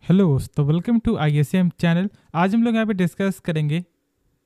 Hello दोस्तों, welcome to ISM channel. आज हम लोग यहाँ पे डिस्कस करेंगे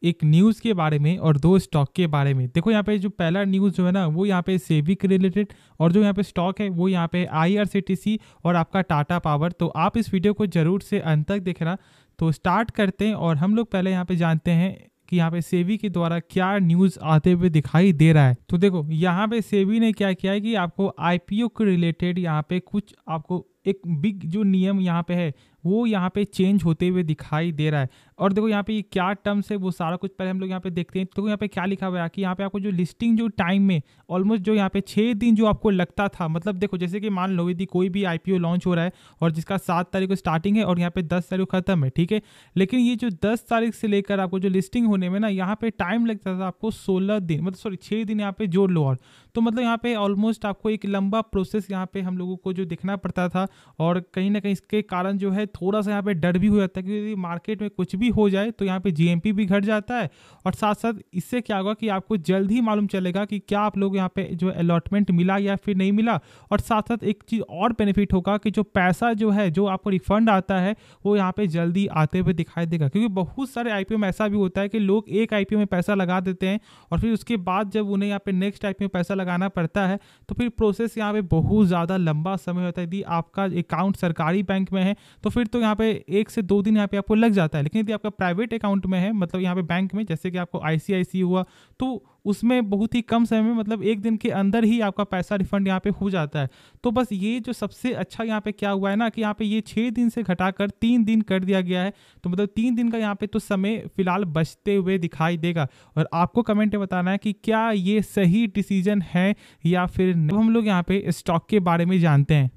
एक न्यूज़ के बारे में और दो स्टॉक के बारे में। देखो यहाँ पे जो पहला न्यूज़ जो है ना, वो यहाँ पे सेबी के रिलेटेड, और जो यहाँ पे स्टॉक है वो यहाँ पे IRCTC और आपका टाटा पावर। तो आप इस वीडियो को जरूर से अंत तक देखना। तो स्टार्ट करते हैं और हम लोग पहले यहाँ पे जानते हैं कि यहाँ पे सेबी के द्वारा क्या न्यूज़ आते हुए दिखाई दे रहा है। तो देखो यहाँ पे सेबी ने क्या किया है कि आपको IPO के रिलेटेड यहाँ पे कुछ आपको एक बिग जो नियम यहाँ पे है वो यहाँ पे चेंज होते हुए दिखाई दे रहा है। और देखो यहाँ पे ये क्या टर्म्स है वो सारा कुछ पहले हम लोग यहाँ पे देखते हैं। तो यहाँ पे क्या लिखा हुआ है कि यहाँ पे आपको जो लिस्टिंग जो टाइम में ऑलमोस्ट जो यहाँ पे 6 दिन जो आपको लगता था, मतलब देखो जैसे कि मान लो यदि कोई भी IPO लॉन्च हो रहा है और जिसका 7 तारीख को स्टार्टिंग है और यहाँ पे 10 तारीख को खत्म है, ठीक है। लेकिन ये जो 10 तारीख से लेकर आपको जो लिस्टिंग होने में ना यहाँ पे टाइम लगता था आपको 16 दिन, मतलब सॉरी 6 दिन यहाँ पे जोड़ लो। और तो मतलब यहाँ पे ऑलमोस्ट आपको एक लंबा प्रोसेस यहाँ पे हम लोगों को जो देखना पड़ता था। और कहीं ना कहीं इसके कारण जो है थोड़ा सा यहाँ पे डर भी हो जाता है क्योंकि मार्केट में कुछ भी हो जाए तो यहाँ पे GMP भी घट जाता है। और साथ साथ इससे क्या होगा कि आपको जल्द ही मालूम चलेगा कि क्या आप लोग यहाँ पे जो अलॉटमेंट मिला या फिर नहीं मिला। और साथ साथ एक चीज़ और बेनिफिट होगा कि जो पैसा जो है जो आपको रिफंड आता है वो यहाँ पे जल्दी आते हुए दिखाई देगा। क्योंकि बहुत सारे IPO में ऐसा भी होता है कि लोग एक IPO में पैसा लगा देते हैं और फिर उसके बाद जब उन्हें यहाँ पे नेक्स्ट IPO में पैसा लगाना पड़ता है तो फिर प्रोसेस यहाँ पे बहुत ज़्यादा लंबा समय होता है। यदि आपका अकाउंट सरकारी बैंक में है तो फिर तो यहाँ पे 1 से 2 दिन यहाँ पे आपको लग जाता है। लेकिन यदि आपका प्राइवेट अकाउंट में है, मतलब यहाँ पे बैंक में, जैसे कि आपको ICICI हुआ, तो उसमें बहुत ही कम समय में, मतलब 1 दिन के अंदर ही आपका पैसा रिफंड यहाँ पे हो जाता है। तो बस ये जो सबसे अच्छा यहाँ पे क्या हुआ है ना कि यहाँ पे ये 6 दिन से घटाकर 3 दिन कर दिया गया है। तो मतलब 3 दिन का यहाँ पे तो समय फिलहाल बचते हुए दिखाई देगा। और आपको कमेंट में बताना है कि क्या ये सही डिसीजन है या फिर नहीं। हम लोग यहाँ पे स्टॉक के बारे में जानते हैं।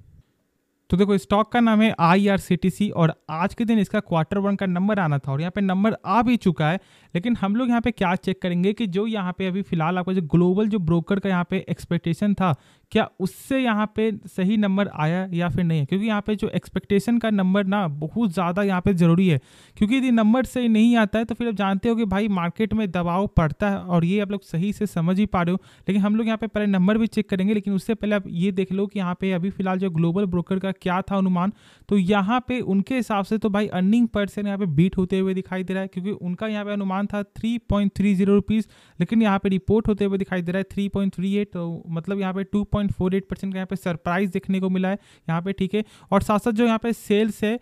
तो देखो स्टॉक का नाम है IRCTC और आज के दिन इसका Q1 का नंबर आना था और यहाँ पे नंबर आ भी चुका है। लेकिन हम लोग यहाँ पे क्या चेक करेंगे कि जो यहाँ पे अभी फिलहाल आपका जो ग्लोबल जो ब्रोकर का यहाँ पे एक्सपेक्टेशन था, क्या उससे यहाँ पे सही नंबर आया या फिर नहीं है। क्योंकि यहाँ पे जो एक्सपेक्टेशन का नंबर ना बहुत ज़्यादा यहाँ पे ज़रूरी है। क्योंकि यदि नंबर सही नहीं आता है तो फिर आप जानते हो कि भाई मार्केट में दबाव पड़ता है और ये आप लोग सही से समझ ही पा रहे हो। लेकिन हम लोग यहाँ पे पहले नंबर भी चेक करेंगे, लेकिन उससे पहले आप ये देख लो कि यहाँ पे अभी फिलहाल जो ग्लोबल ब्रोकर का क्या था अनुमान। तो यहाँ पे उनके हिसाब से तो भाई अर्निंग % यहाँ पे बीट होते हुए दिखाई दे रहा है। क्योंकि उनका यहाँ पे अनुमान था 3.30 रुपीज़, लेकिन यहाँ पे रिपोर्ट होते हुए दिखाई दे रहा है 3.38। तो मतलब यहाँ पे 2.48% का यहाँ पे सरप्राइज देखने को मिला है यहाँ पे, ठीक है। और साथ साथ जो यहाँ पे सेल्स है,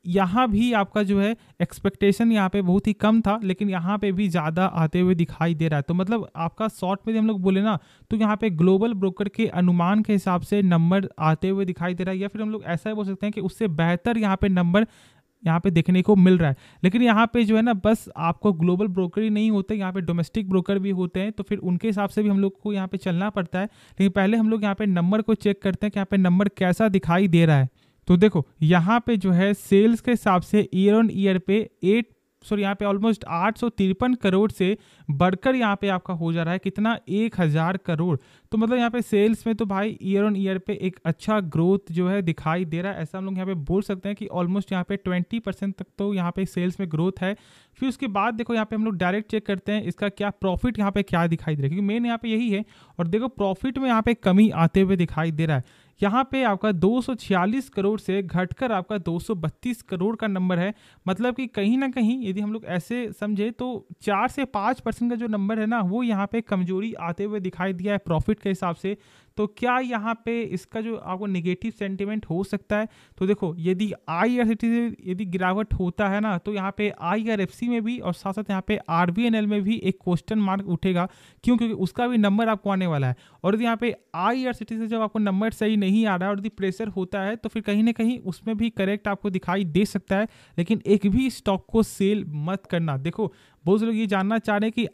यहाँ भी आपका जो है एक्सपेक्टेशन यहाँ पे बहुत ही कम था, लेकिन यहाँ पे भी ज़्यादा आते हुए दिखाई दे रहा है। तो मतलब आपका शॉर्ट में हम लोग बोले ना तो यहाँ पे ग्लोबल ब्रोकर के अनुमान के हिसाब से नंबर आते हुए दिखाई दे रहा है, या फिर हम लोग ऐसा बोल सकते हैं कि उससे बेहतर यहाँ पे नंबर यहाँ पे देखने को मिल रहा है। लेकिन यहाँ पे जो है ना, बस आपको ग्लोबल ब्रोकर ही नहीं होते, यहाँ पे डोमेस्टिक ब्रोकर भी होते हैं। तो फिर उनके हिसाब से भी हम लोग को यहाँ पे चलना पड़ता है। लेकिन पहले हम लोग यहाँ पे नंबर को चेक करते हैं कि यहाँ पे नंबर कैसा दिखाई दे रहा है। तो देखो यहाँ पे जो है सेल्स के हिसाब से ईयर ऑन ईयर पे यहाँ पे ऑलमोस्ट 853 करोड़ से बढ़कर यहाँ पे आपका हो जा रहा है कितना, 1000 करोड़। तो मतलब यहाँ पे सेल्स में तो भाई ईयर ऑन ईयर पे एक अच्छा ग्रोथ जो है दिखाई दे रहा है। ऐसा हम लोग यहाँ पे बोल सकते हैं कि ऑलमोस्ट यहाँ पे 20% तक तो यहाँ पे सेल्स में ग्रोथ है। फिर उसके बाद देखो यहाँ पे हम लोग डायरेक्ट चेक करते हैं इसका क्या प्रॉफिट यहाँ पे क्या दिखाई दे रहा है, क्योंकि मेन यहाँ पे यही है। और देखो प्रॉफिट में यहाँ पे कमी आते हुए दिखाई दे रहा है। यहाँ पे आपका 246 करोड़ से घटकर आपका 232 करोड़ का नंबर है। मतलब कि कहीं ना कहीं यदि हम लोग ऐसे समझे तो 4 से 5% का जो नंबर है ना, वो यहाँ पे कमजोरी आते हुए दिखाई दिया है प्रॉफिट के हिसाब से। तो क्या यहाँ पे इसका जो आपको नेगेटिव सेंटीमेंट हो सकता है। तो देखो यदि IRCTC यदि गिरावट होता है ना तो यहाँ पे IRFC में भी और साथ साथ यहाँ पे RVNL में भी एक क्वेश्चन मार्क उठेगा। क्यों? क्योंकि उसका भी नंबर आपको आने वाला है। और यदि यहाँ पे IRCTC से जब आपको नंबर सही नहीं आ रहा है और यदि प्रेशर होता है तो फिर कहीं ना कहीं उसमें भी करेक्ट आपको दिखाई दे सकता है। लेकिन एक भी स्टॉक को सेल मत करना। देखो बहुत से लोग ये जानना चाह रहे हैं कि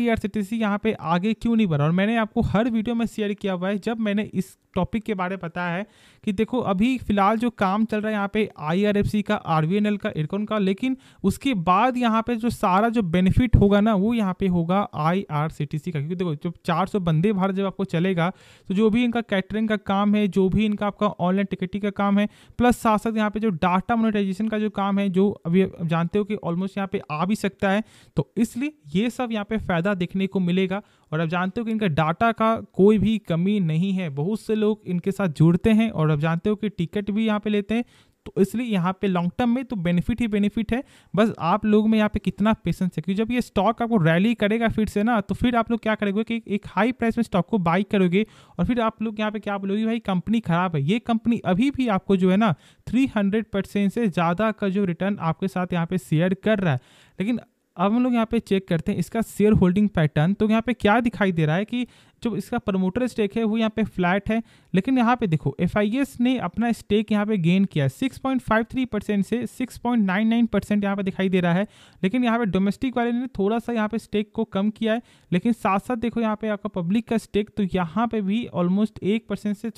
IRCTC यहाँ पे आगे क्यों नहीं बढ़ा, और मैंने आपको हर वीडियो में शेयर किया हुआ है जब मैंने इस टॉपिक के बारे में बताया है कि देखो अभी फिलहाल जो काम चल रहा है यहाँ पे IRFC का, RVNL का, इरकॉन का, लेकिन उसके बाद यहाँ पे जो सारा जो बेनिफिट होगा ना वो यहाँ पे होगा IRCTC का। क्योंकि देखो जब 400 वंदे भारत जब आपको चलेगा तो जो भी इनका कैटरिंग का काम है, जो भी इनका आपका ऑनलाइन टिकटिंग का काम है, प्लस साथ साथ यहाँ पे जो डाटा मोनेटाइजेशन का जो काम है, जो अभी जानते हो कि ऑलमोस्ट यहाँ पे आ भी सकता है। तो इसलिए ये सब यहाँ पे फायदा देखने को मिलेगा। और अब जानते हो कि इनका डाटा का कोई भी कमी नहीं है। बहुत से लोग इनके साथ जुड़ते हैं और अब जानते हो कि टिकट भी यहाँ पे लेते हैं। तो इसलिए यहाँ पे लॉन्ग टर्म में तो बेनिफिट ही बेनिफिट है, बस आप लोग में यहाँ पे कितना पेशेंस है। क्योंकि जब ये स्टॉक आपको रैली करेगा फिर से ना, तो फिर आप लोग क्या करोगे कि एक हाई प्राइस में स्टॉक को बाई करोगे और फिर आप लोग यहाँ पे क्या बोलोगे, भाई कंपनी खराब है। ये कंपनी अभी भी आपको जो है ना 300% से ज़्यादा का जो रिटर्न आपके साथ यहाँ पे शेयर कर रहा है। लेकिन अब हम लोग यहाँ पे चेक करते हैं इसका शेयर होल्डिंग पैटर्न। तो यहाँ पे क्या दिखाई दे रहा है कि जो इसका प्रमोटर स्टेक है वो यहाँ पे फ्लैट है, लेकिन यहाँ पे देखो FIS ने अपना स्टेक यहाँ पे गेन किया 6.53% से 6.99% यहाँ पे दिखाई दे रहा है। लेकिन यहाँ पे डोमेस्टिक वाले ने थोड़ा सा यहाँ पे स्टेक को कम किया है, लेकिन साथ साथ देखो यहाँ पे आपका पब्लिक का स्टेक तो यहाँ पे भी ऑलमोस्ट 1% से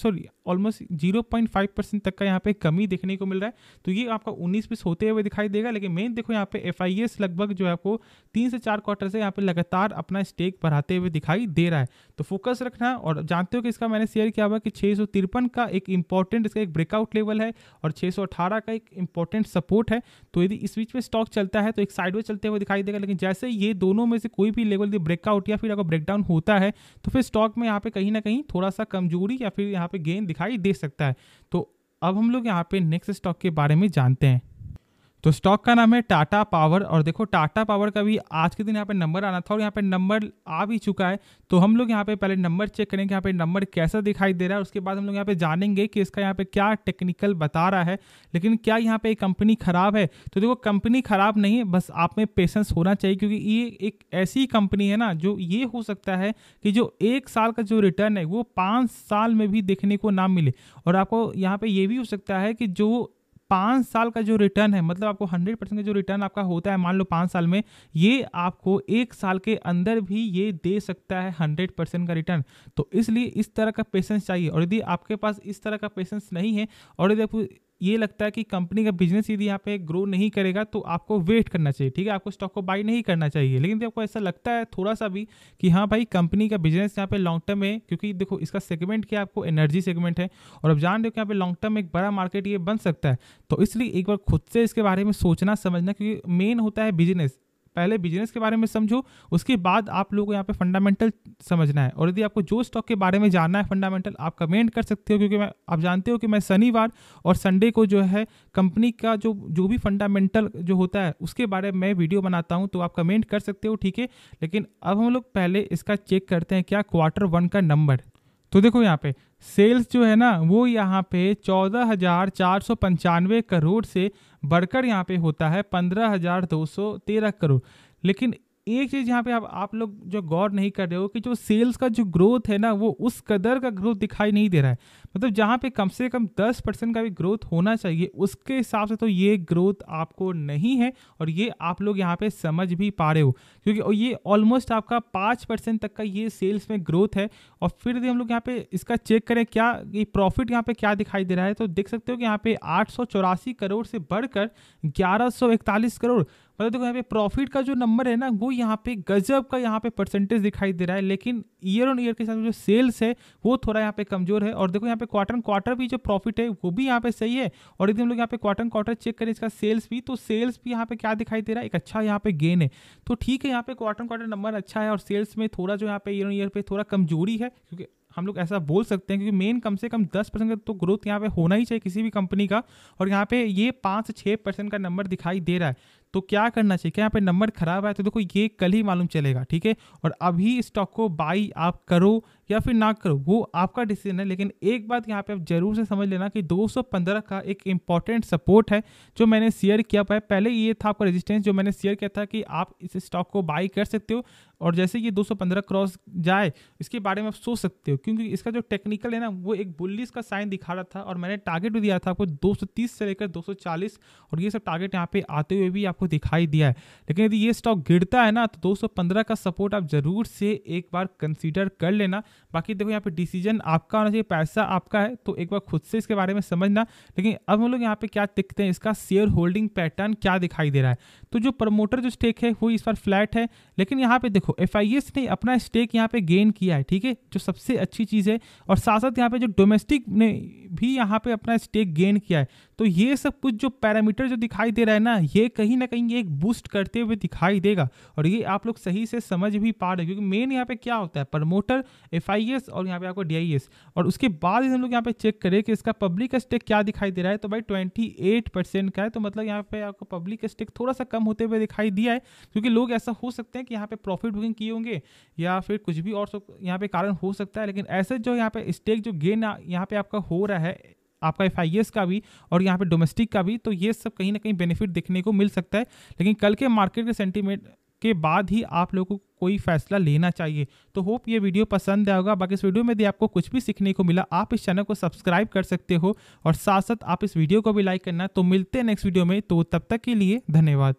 ऑलमोस्ट 0.5% तक का यहाँ पे कमी देखने को मिल रहा है। तो ये आपका 19-20 होते हुए दिखाई देगा। लेकिन मेन देखो यहाँ पे FIS लगभग जो है आपको 3 से 4 क्वार्टर से यहाँ पे लगातार अपना स्टेक बढ़ाते हुए दिखाई दे रहा है। तो फोकस रखना। और जानते हो कि इसका मैंने शेयर किया हुआ कि 653 का एक इंपॉर्टेंट इसका एक ब्रेकआउट लेवल है और 618 का एक इंपॉर्टेंट सपोर्ट है। तो यदि इस बीच में स्टॉक चलता है तो एक साइडवे चलते हुए दिखाई देगा, लेकिन जैसे ये दोनों में से कोई भी लेवल ब्रेकआउट या फिर अगर ब्रेकडाउन होता है तो फिर स्टॉक में यहाँ पे कहीं ना कहीं थोड़ा सा कमजोरी या फिर यहाँ पे गेन दिखाई दे सकता है। तो अब हम लोग यहाँ पे नेक्स्ट स्टॉक के बारे में जानते हैं। तो स्टॉक का नाम है टाटा पावर। और देखो टाटा पावर का भी आज के दिन यहाँ पे नंबर आना था और यहाँ पे नंबर आ भी चुका है। तो हम लोग यहाँ पे पहले नंबर चेक करेंगे यहाँ पे नंबर कैसा दिखाई दे रहा है, उसके बाद हम लोग यहाँ पे जानेंगे कि इसका यहाँ पे क्या टेक्निकल बता रहा है। लेकिन क्या यहाँ पे कंपनी खराब है? तो देखो कंपनी खराब नहीं है, बस आप में पेशेंस होना चाहिए, क्योंकि ये एक ऐसी कंपनी है ना जो ये हो सकता है कि जो 1 साल का जो रिटर्न है वो 5 साल में भी देखने को ना मिले। और आपको यहाँ पे ये भी हो सकता है कि जो 5 साल का जो रिटर्न है, मतलब आपको 100% का जो रिटर्न आपका होता है मान लो 5 साल में, ये आपको 1 साल के अंदर भी ये दे सकता है 100% का रिटर्न। तो इसलिए इस तरह का पेशेंस चाहिए। और यदि आपके पास इस तरह का पेशेंस नहीं है और यदि आपको ये लगता है कि कंपनी का बिजनेस यदि यहाँ पे ग्रो नहीं करेगा तो आपको वेट करना चाहिए, ठीक है, आपको स्टॉक को बाई नहीं करना चाहिए। लेकिन यदि आपको ऐसा लगता है थोड़ा सा भी कि हाँ भाई कंपनी का बिजनेस यहाँ पे लॉन्ग टर्म है, क्योंकि देखो इसका सेगमेंट क्या आपको एनर्जी सेगमेंट है और अब जान रहे हो कि यहाँ पे लॉन्ग टर्म एक बड़ा मार्केट ये बन सकता है। तो इसलिए एक बार खुद से इसके बारे में सोचना समझना, क्योंकि मेन होता है बिजनेस। पहले बिजनेस के बारे में समझो, उसके बाद आप लोगों को यहाँ पे फंडामेंटल समझना है। और यदि आपको जो स्टॉक के बारे में जानना है फंडामेंटल, आप कमेंट कर सकते हो, क्योंकि आप जानते हो कि मैं शनिवार और संडे को जो है कंपनी का जो भी फंडामेंटल जो होता है उसके बारे में वीडियो बनाता हूँ, तो आप कमेंट कर सकते हो, ठीक है। लेकिन अब हम लोग पहले इसका चेक करते हैं क्या Q1 का नंबर। तो देखो यहाँ पे सेल्स जो है ना वो यहाँ पे 14,495 करोड़ से बढ़कर यहाँ पे होता है 15,213 करोड़। लेकिन एक चीज़ यहाँ पे आप लोग जो गौर नहीं कर रहे हो कि जो सेल्स का जो ग्रोथ है ना वो उस कदर का ग्रोथ दिखाई नहीं दे रहा है। मतलब जहाँ पे कम से कम 10% का भी ग्रोथ होना चाहिए उसके हिसाब से तो ये ग्रोथ आपको नहीं है। और ये आप लोग यहाँ पे समझ भी पा रहे हो, क्योंकि ये ऑलमोस्ट आपका 5% तक का ये सेल्स में ग्रोथ है। और फिर यदि हम लोग यहाँ पे इसका चेक करें क्या ये प्रॉफिट यहाँ पे क्या दिखाई दे रहा है, तो देख सकते हो कि यहाँ पे 884 करोड़ से बढ़कर 1141 करोड़। मतलब देखो यहाँ पे प्रॉफिट का जो नंबर है ना वो यहाँ पे गजब का यहाँ पे परसेंटेज दिखाई दे रहा है। लेकिन ईयर ऑन ईयर के साथ जो सेल्स है वो थोड़ा यहाँ पे कमजोर है। और देखो यहाँ पे क्वार्टर भी जो प्रॉफिट है वो भी यहाँ पे सही है। और यदि हम लोग यहाँ पे क्वार्टर चेक करें इसका सेल्स भी, तो सेल्स भी यहाँ पे क्या दिखाई दे रहा है, एक अच्छा यहाँ पे गेन है। तो ठीक है, यहाँ पे क्वार्टर नंबर अच्छा है और सेल्स में थोड़ा जो यहाँ पे ईयर ऑन ईयर पे थोड़ा कमजोरी है, क्योंकि हम लोग ऐसा बोल सकते हैं, क्योंकि मेन कम से कम 10% का तो ग्रोथ यहाँ पे होना ही चाहिए किसी भी कंपनी का। और यहाँ पे ये 5 से 6% का नंबर दिखाई दे रहा है। तो क्या करना चाहिए, क्या यहाँ पे नंबर खराब है? तो देखो ये कल ही मालूम चलेगा, ठीक है। और अभी स्टॉक को बाई आप करो या फिर ना करो वो आपका डिसीजन है। लेकिन एक बात यहाँ पे आप जरूर से समझ लेना कि 215 का एक इंपॉर्टेंट सपोर्ट है जो मैंने शेयर किया है पहले। ये था आपका रेजिस्टेंस जो मैंने शेयर किया था कि आप इस स्टॉक को बाई कर सकते हो और जैसे ये 215 क्रॉस जाए इसके बारे में आप सोच सकते हो, क्योंकि इसका जो टेक्निकल है ना वो एक बुलिश का साइन दिखा रहा था। और मैंने टारगेट भी दिया था आपको 230 से लेकर 240 और ये सब टारगेट यहाँ पे आते हुए भी आपको दिखाई दिया है। लेकिन यदि ये स्टॉक गिरता है ना तो 215 का सपोर्ट आप जरूर से एक बार कंसीडर कर लेना। बाकी देखो यहाँ पे डिसीजन आपका होना चाहिए, पैसा आपका है, तो एक बार खुद से इसके बारे में समझना। लेकिन अब हम लोग यहाँ पे क्या देखते हैं, इसका शेयर होल्डिंग पैटर्न क्या दिखाई दे रहा है। तो जो प्रमोटर जो स्टेक है वो इस बार फ्लैट है, लेकिन यहाँ पे देखो FIS ने अपना स्टेक यहाँ पे गेन किया है, ठीक है, जो सबसे अच्छी चीज़ है। और साथ साथ यहाँ पे जो डोमेस्टिक ने भी यहाँ पे अपना स्टेक गेन किया है। तो ये सब कुछ जो पैरामीटर जो दिखाई दे रहा है ना, ये कहीं ना कहीं एक बूस्ट करते हुए दिखाई देगा। और ये आप लोग सही से समझ भी पा रहे, क्योंकि मेन यहाँ पे क्या होता है, प्रमोटर, FIS और यहाँ पे आपको DIS। और उसके बाद हम लोग यहाँ पे चेक करें कि इसका पब्लिक स्टेक क्या दिखाई दे रहा है, तो भाई 28% का है। तो मतलब यहाँ पे आपको पब्लिक स्टेक थोड़ा सा कम होते हुए दिखाई दिया है, क्योंकि लोग ऐसा हो सकते हैं कि यहाँ पे प्रॉफिट बुकिंग किए होंगे या फिर कुछ भी और यहाँ पे कारण हो सकता है। लेकिन ऐसे जो यहाँ पे स्टेक जो गेन यहाँ पे आपका हो रहा है, आपका FIS का भी और यहाँ पे डोमेस्टिक का भी, तो ये सब कहीं ना कहीं बेनिफिट देखने को मिल सकता है। लेकिन कल के मार्केट के सेंटीमेंट के बाद ही आप लोगों को कोई फैसला लेना चाहिए। तो होप ये वीडियो पसंद आया होगा। बाकी इस वीडियो में यदि आपको कुछ भी सीखने को मिला, आप इस चैनल को सब्सक्राइब कर सकते हो और साथ साथ आप इस वीडियो को भी लाइक करना। तो मिलते हैं नेक्स्ट वीडियो में, तो तब तक के लिए धन्यवाद।